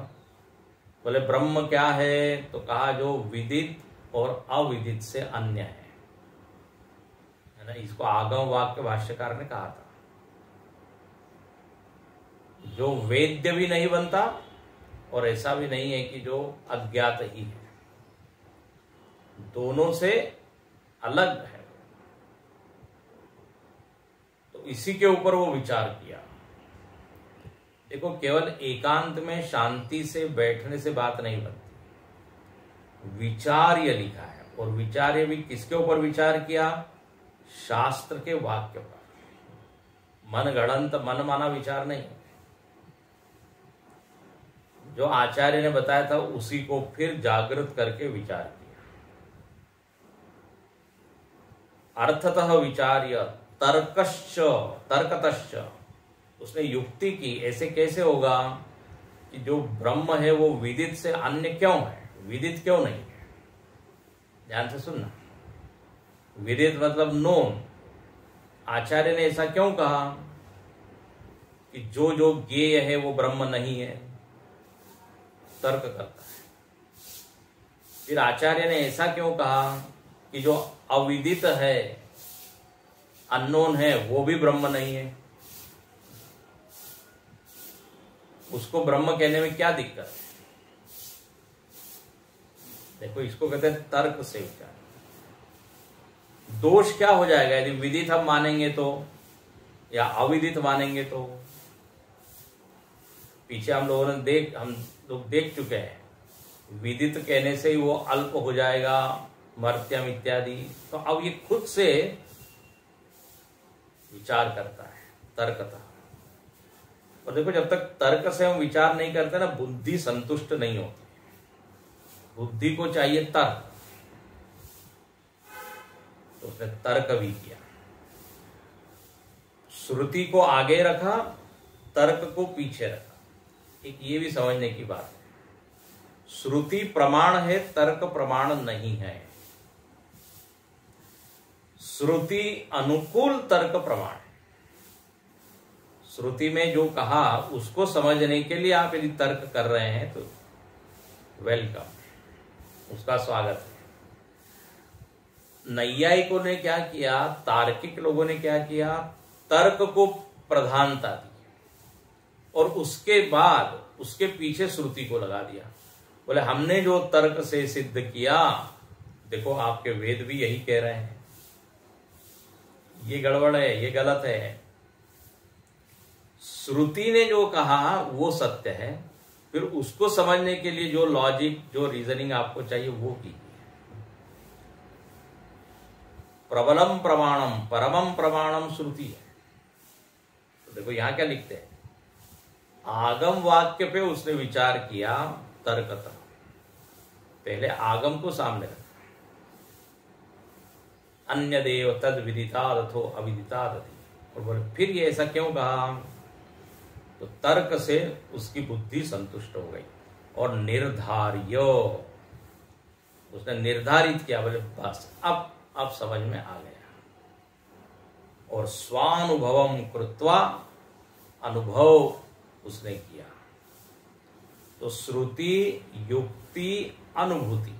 S1: बोले ब्रह्म क्या है? तो कहा जो विदित और अविदित से अन्य है ना। इसको आगम वाक्य भाष्यकार ने कहा था। जो वेद्य भी नहीं बनता और ऐसा भी नहीं है कि जो अज्ञात ही है, दोनों से अलग है। तो इसी के ऊपर वो विचार किया। देखो, केवल एकांत में शांति से बैठने से बात नहीं बनती, विचार ये लिखा है। और विचार ये भी किसके ऊपर विचार किया? शास्त्र के वाक्य पर। मन गढ़ंत मन माना विचार नहीं, जो आचार्य ने बताया था उसी को फिर जागृत करके विचार किया। अर्थतः विचार्य तर्कश्च तर्कतश्च, उसने युक्ति की। ऐसे कैसे होगा कि जो ब्रह्म है वो विदित से अन्य क्यों है, विदित क्यों नहीं है? ध्यान से सुनना। विदित मतलब नोन। आचार्य ने ऐसा क्यों कहा कि जो जो ज्ञेय है वो ब्रह्म नहीं है? तर्क करता है। फिर आचार्य ने ऐसा क्यों कहा कि जो अविदित है, अननोन है, वो भी ब्रह्म नहीं है? उसको ब्रह्म कहने में क्या दिक्कत है? देखो, इसको कहते हैं तर्क से विचार। दोष क्या हो जाएगा यदि विदित हम मानेंगे तो, या अविदित मानेंगे तो? पीछे हम लोग देख चुके हैं, विदित कहने से ही वो अल्प हो जाएगा, मर्त्यम इत्यादि। तो अब ये खुद से विचार करता है तर्कतः। और देखो, जब तक तर्क से हम विचार नहीं करते ना, बुद्धि संतुष्ट नहीं होती। बुद्धि को चाहिए तर्क। तो उसने तर्क भी किया, श्रुति को आगे रखा, तर्क को पीछे रखा। एक ये भी समझने की बात है, श्रुति प्रमाण है, तर्क प्रमाण नहीं है। श्रुति अनुकूल तर्क प्रमाण है। श्रुति में जो कहा उसको समझने के लिए आप यदि तर्क कर रहे हैं तो वेलकम, उसका स्वागत है। नैयायिकों ने क्या किया, तार्किक लोगों ने क्या किया, तर्क को प्रधानता दी और उसके बाद उसके पीछे श्रुति को लगा दिया। बोले हमने जो तर्क से सिद्ध किया, देखो आपके वेद भी यही कह रहे हैं, ये गड़बड़ है, ये गलत है। श्रुति ने जो कहा वो सत्य है, फिर उसको समझने के लिए जो लॉजिक, जो रीजनिंग आपको चाहिए वो कीजिए। प्रबलम प्रमाणम परमम प्रमाणम श्रुति है। तो देखो यहां क्या लिखते हैं, आगम वाक्य पे उसने विचार किया तर्कतः। पहले आगम को सामने रखा, अन्य देव तद विदितादथो अविदितादति। और बोले फिर ये ऐसा क्यों कहा? तो तर्क से उसकी बुद्धि संतुष्ट हो गई और निर्धार्य, उसने निर्धारित किया। बोले बस अब समझ में आ गया। और स्वानुभवम कृत्वा, अनुभव उसने किया। तो श्रुति, युक्ति, अनुभूति,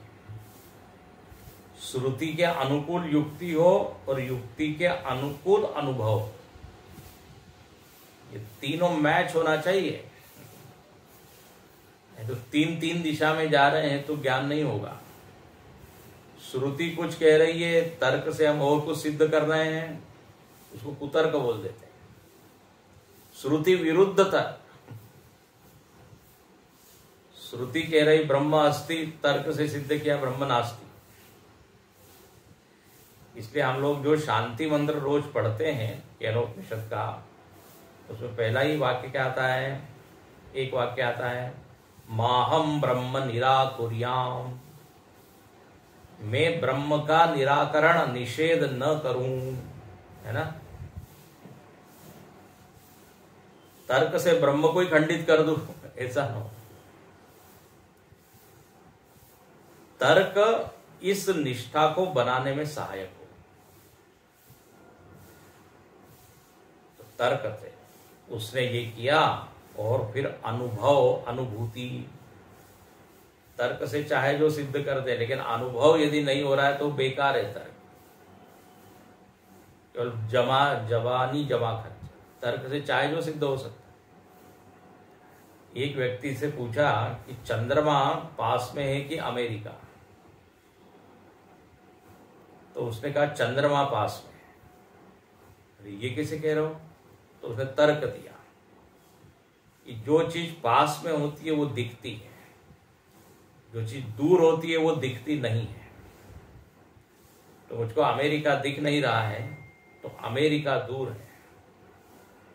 S1: श्रुति के अनुकूल युक्ति हो और युक्ति के अनुकूल अनुभव, ये तीनों मैच होना चाहिए। तो तीन दिशा में जा रहे हैं तो ज्ञान नहीं होगा। श्रुति कुछ कह रही है, तर्क से हम और कुछ सिद्ध कर रहे हैं, उसको कुतर्क बोल देते हैं। श्रुति विरुद्ध तर्क, श्रुति कह रही ब्रह्म अस्ति, तर्क से सिद्ध किया ब्रह्म नास्ति। इसलिए हम लोग जो शांति मंत्र रोज पढ़ते हैं केनोपनिषद का, उसमें पहला ही वाक्य क्या आता है? एक वाक्य आता है, माहम ब्रह्म निराकुर्याम, मैं ब्रह्म का निराकरण निषेध न करूं, है ना। तर्क से ब्रह्म को ही खंडित कर दूं, ऐसा न हो। तर्क इस निष्ठा को बनाने में सहायक हो। तो तर्क से उसने ये किया, और फिर अनुभव, अनुभूति, तर्क से चाहे जो सिद्ध कर दे, लेकिन अनुभव यदि नहीं हो रहा है तो बेकार है तर्क, केवल जबानी जमा खर्च। तर्क से चाहे जो सिद्ध हो सकता है। एक व्यक्ति से पूछा कि चंद्रमा पास में है कि अमेरिका, तो उसने कहा चंद्रमा पास में है। ये कैसे कह रहे हो? तो उसने तर्क दिया कि जो चीज पास में होती है वो दिखती है, जो चीज दूर होती है वो दिखती नहीं है। तो मुझको अमेरिका दिख नहीं रहा है, तो अमेरिका दूर है,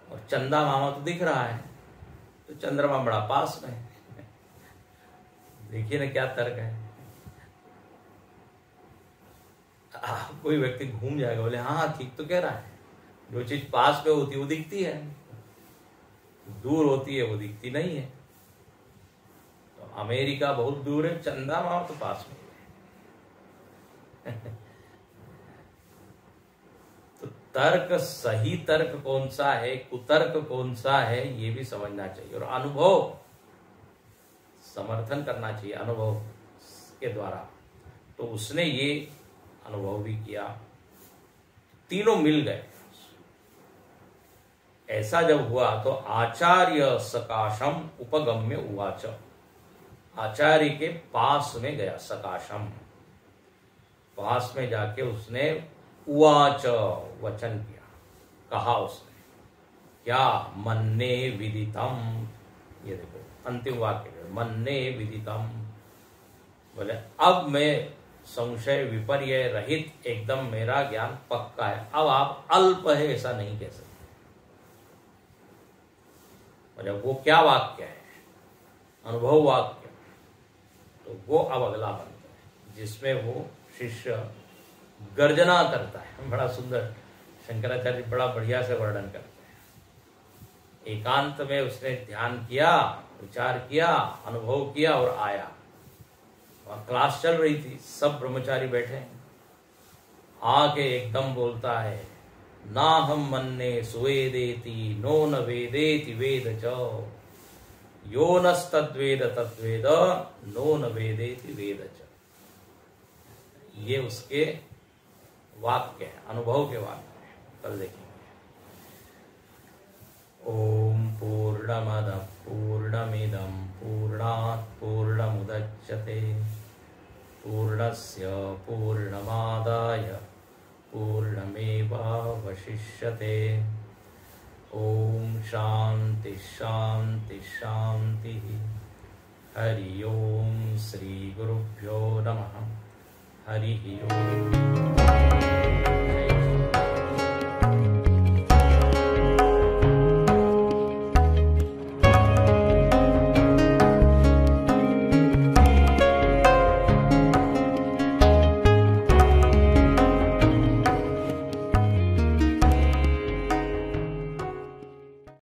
S1: और चंदा मामा तो दिख रहा है, तो चंद्रमा बड़ा पास में है। देखिए ना क्या तर्क है। कोई व्यक्ति घूम जाएगा, बोले हाँ ठीक तो कह रहा है, जो चीज पास में होती है वो दिखती है, दूर होती है वो दिखती नहीं है। तो अमेरिका बहुत दूर है, चंदा मामा तो पास में है। तो तर्क, सही तर्क कौन सा है, कुतर्क कौन सा है, ये भी समझना चाहिए, और अनुभव समर्थन करना चाहिए अनुभव के द्वारा। तो उसने ये अनुभव भी किया, तीनों मिल गए। ऐसा जब हुआ तो आचार्य सकाशम उपगम्य उवाच, आचार्य के पास में गया, सकाशम पास में जाके उसने उवाच वचन किया, कहा उसने क्या, मन्ने विदितम। ये देखो अंतिम वाक्य, मन्ने विदितम, बोले अब मैं संशय विपर्य रहित एकदम मेरा ज्ञान पक्का है। अब आप अल्प है ऐसा नहीं कह सकते। वो क्या वाक्य है? अनुभव वाक्य। तो वो अब अगला मंत्र है जिसमें वो शिष्य गर्जना करता है। बड़ा सुंदर शंकराचार्य बड़ा बढ़िया से वर्णन करते हैं। एकांत में उसने ध्यान किया, विचार किया, अनुभव किया और आया। और क्लास चल रही थी, सब ब्रह्मचारी बैठे हैं। आके एकदम बोलता है, ना हम मन्ने सुवेदेति नो न वेदेति वेद च, यो नस्तद्वेद तद्वेद नो न वेदेति वेद च। ये उसके वाक्य है, अनुभव के वाक्य है। कल देखेंगे। ओम पूर्णमदः पूर्णमिदं पूर्णात् पूर्णमुदच्यते पूर्णस्य पूर्णमादाय पूर्णमेवावशिष्यते। ओम शांति शांति शांति। हरि ओम। श्री गुरुभ्यो नमः। हरि ओम।